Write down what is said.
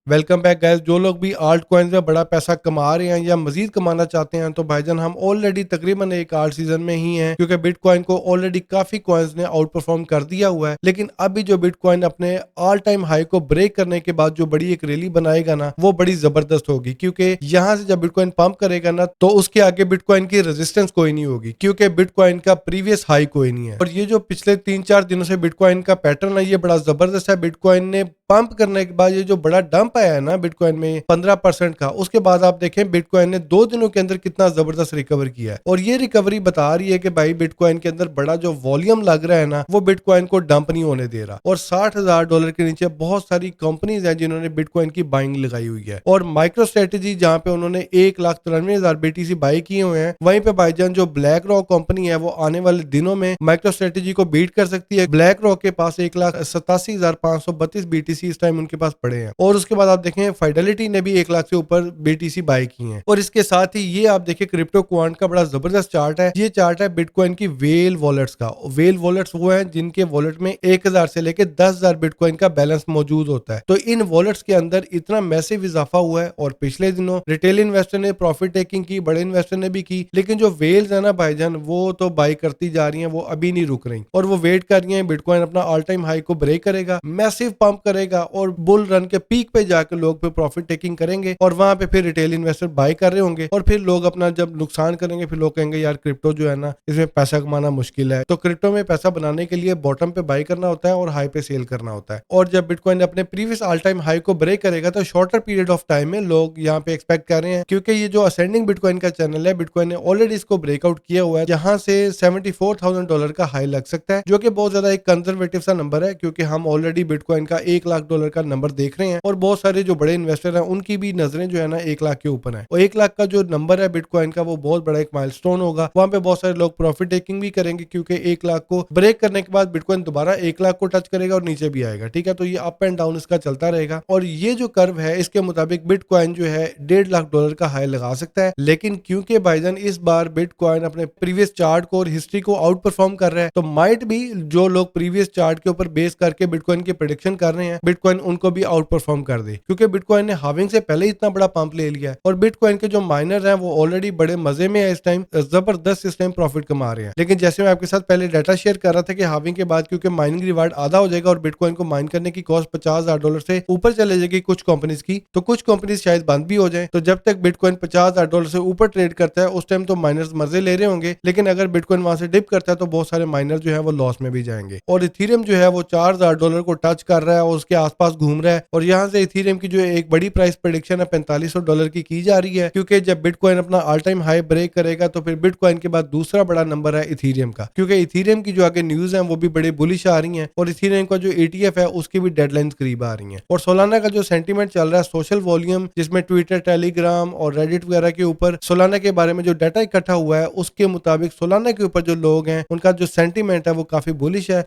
Welcome back guys. जो लोग भी आल्ट कॉइन्स में बड़ा पैसा कमा रहे हैं या मजीद कमाना चाहते हैं तो भाईजान हम ऑलरेडी तकरीबन एक आल्ट सीजन में ही हैं, क्योंकि बिटकॉइन को ऑलरेडी काफी कॉइन्स ने आउट परफॉर्म कर दिया हुआ है। लेकिन अभी जो बिटकॉइन अपने ऑल टाइम हाई को ब्रेक करने के बाद जो बड़ी एक रैली बनाएगा ना, वो बड़ी जबरदस्त होगी, क्योंकि यहाँ से जब बिटकॉइन पंप करेगा ना तो उसके आगे बिटकॉइन की रेजिस्टेंस कोई नहीं होगी, क्योंकि बिटकॉइन का प्रीवियस हाई कोई नहीं है। और ये जो पिछले 3-4 दिनों से बिटकॉइन का पैटर्न है ये बड़ा जबरदस्त है। बिटकॉइन ने पंप करने के बाद ये जो बड़ा डंप आया है ना बिटकॉइन में 15% का, उसके बाद आप देखें बिटकॉइन ने 2 दिनों के अंदर कितना जबरदस्त रिकवर किया है। और ये रिकवरी बता रही है कि भाई बिटकॉइन के अंदर बड़ा जो वॉल्यूम लग रहा है ना, वो बिटकॉइन को डंप नहीं होने दे रहा। और $60,000 के नीचे बहुत सारी कंपनीज हैं जिन्होंने बिटकॉइन की बाइंग लगाई हुई है। और माइक्रो स्ट्रेटेजी जहां पे उन्होंने 1,93,000 BTC बाई किए हुए हैं, वहीं पे भाईजान जो ब्लैक रॉक कंपनी है वो आने वाले दिनों में माइक्रो स्ट्रेटेजी को बीट कर सकती है। ब्लैक रॉक के पास 1,87,532 BTC इस टाइम उनके पास पड़े हैं। और उसके बाद आप देखें फाइडेलिटी ने भी 1 लाख से ऊपर BTC बाय की हैं। और इसके साथ ही ये आप देखिए क्रिप्टो क्वांट का बड़ा जबरदस्त चार्ट है। ये चार्ट है बिटकॉइन की वेल वॉलेट्स का। वेल वॉलेट्स वो हैं जिनके वॉलेट में 1,000 से लेकर 10,000 बिटकॉइन का बैलेंस मौजूद होता है। तो इन वॉलेट्स के अंदर इतना मैसिव इजाफा हुआ है। और पिछले दिनों रिटेल इन्वेस्टर ने प्रॉफिट टेकिंग की, बड़े इन्वेस्टर ने भी की, लेकिन जो वेल्स है ना भाईजान वो तो बाय करती जा रही हैं, वो अभी नहीं रुक रही और वो वेट कर रही हैं बिटकॉइन अपना ऑल टाइम हाई को ब्रेक करेगा, मैसिव पंप करेगा और बुल रन के पीक पे जाकर लोग फिर प्रॉफिट टेकिंग करेंगे और वहां पे फिर रिटेल इन्वेस्टर बाय कर रहे होंगे और फिर लोग अपना जब नुकसान करेंगे फिर लोग कहेंगे यार क्रिप्टो जो है ना इसमें पैसा कमाना मुश्किल है। तो क्रिप्टो में पैसा बनाने के लिए बॉटम पे बाय करना होता है और हाई पे सेल करना होता है। और जब बिटकॉइन अपने प्रीवियस ऑल टाइम हाई को ब्रेक करेगा तो शॉर्टर पीरियड ऑफ टाइम में लोग यहाँ पे एक्सपेक्ट कर रहे हैं, क्योंकि ये जो असेंडिंग बिटकॉइन का चैनल है, बिटकॉइन ने ऑलरेडी इसको ब्रेकआउट किया हुआ है, जहां से $74,000 का हाई लग सकता है, जो कि बहुत ज्यादा एक कंजर्वेटिव सा नंबर है, क्योंकि हम ऑलरेडी बिटकॉइन का $1 लाख का नंबर देख रहे हैं और बहुत सारे जो बड़े इन्वेस्टर हैं उनकी भी नजरें जो है ना 1 लाख के ऊपर है। और 1 लाख का जो नंबर है बिटकॉइन का वो बहुत बड़ा एक माइलस्टोन होगा। वहां पे बहुत सारे लोग प्रॉफिट टेकिंग भी करेंगे, क्योंकि 1 लाख को ब्रेक करने के बाद बिटकॉइन दोबारा 1 लाख को टच करेगा और नीचे भी आएगा। ठीक है, तो ये अप एंड डाउन इसका चलता रहेगा। और ये जो कर्व है इसके मुताबिक बिटकॉइन जो है $1.5 लाख का हाई लगा सकता है। लेकिन क्योंकि भाईजान इस बार बिटकॉइन अपने प्रीवियस चार्ट को और हिस्ट्री को आउट परफॉर्म कर रहा है, तो माइट भी जो लोग प्रीवियस चार्ट के ऊपर बेस करके बिटकॉइन की प्रेडिक्शन कर रहे हैं बिटकॉइन उनको भी आउट परफॉर्म कर दे, क्योंकि बिटकॉइन ने हाविंग से पहले इतना बड़ा पंप ले लिया है। और बिटकॉइन के जो माइनर हैं वो ऑलरेडी बड़े मजे में है, इस टाइम जबरदस्त इस टाइम प्रॉफिट कमा रहे हैं। लेकिन जैसे मैं आपके साथ पहले डाटा शेयर कर रहा था कि हाविंग के बाद क्योंकि माइनिंग रिवार्ड आधा हो जाएगा और बिटकॉइन को माइन करने की कॉस्ट $50,000 से ऊपर चले जाएगी कुछ कंपनीज की, तो कुछ कंपनीज शायद बंद भी हो जाए। तो जब तक बिटकॉइन $50,000 से ऊपर ट्रेड करता है उस टाइम तो माइनर्स मजे ले रहे होंगे, लेकिन अगर बिटकॉइन वहां से डिप करता है तो बहुत सारे माइनर जो है वो लॉस में भी जाएंगे। और इथीरियम जो है वो $4,000 को टच कर रहा है और उसके आसपास घूम रहा है। और यहाँ से इथीरियम की जो एक बड़ी प्राइस प्रेडिक्शन है $4500 की जा रही है, क्योंकि जब बिटकॉइन अपना ऑल टाइम हाई ब्रेक करेगा तो फिर बिटकॉइन के बाद दूसरा बड़ा नंबर है इथीरियम का, क्योंकि इथीरियम की जो आगे न्यूज है वो भी बड़े बुलिश आ रही हैं और इथीरियम का जो ETF है उसकी भी डेडलाइंस करीब आ रही हैं। और सोलाना का जो सेंटीमेंट चल रहा है सोशल वॉल्यूम, जिसमें ट्विटर, टेलीग्राम और रेडिट वगैरह के ऊपर सोलाना के बारे में जो डाटा इकट्ठा हुआ है उसके मुताबिक सोलाना के ऊपर जो लोग हैं उनका जो सेंटीमेंट है वो काफी बुलिश है।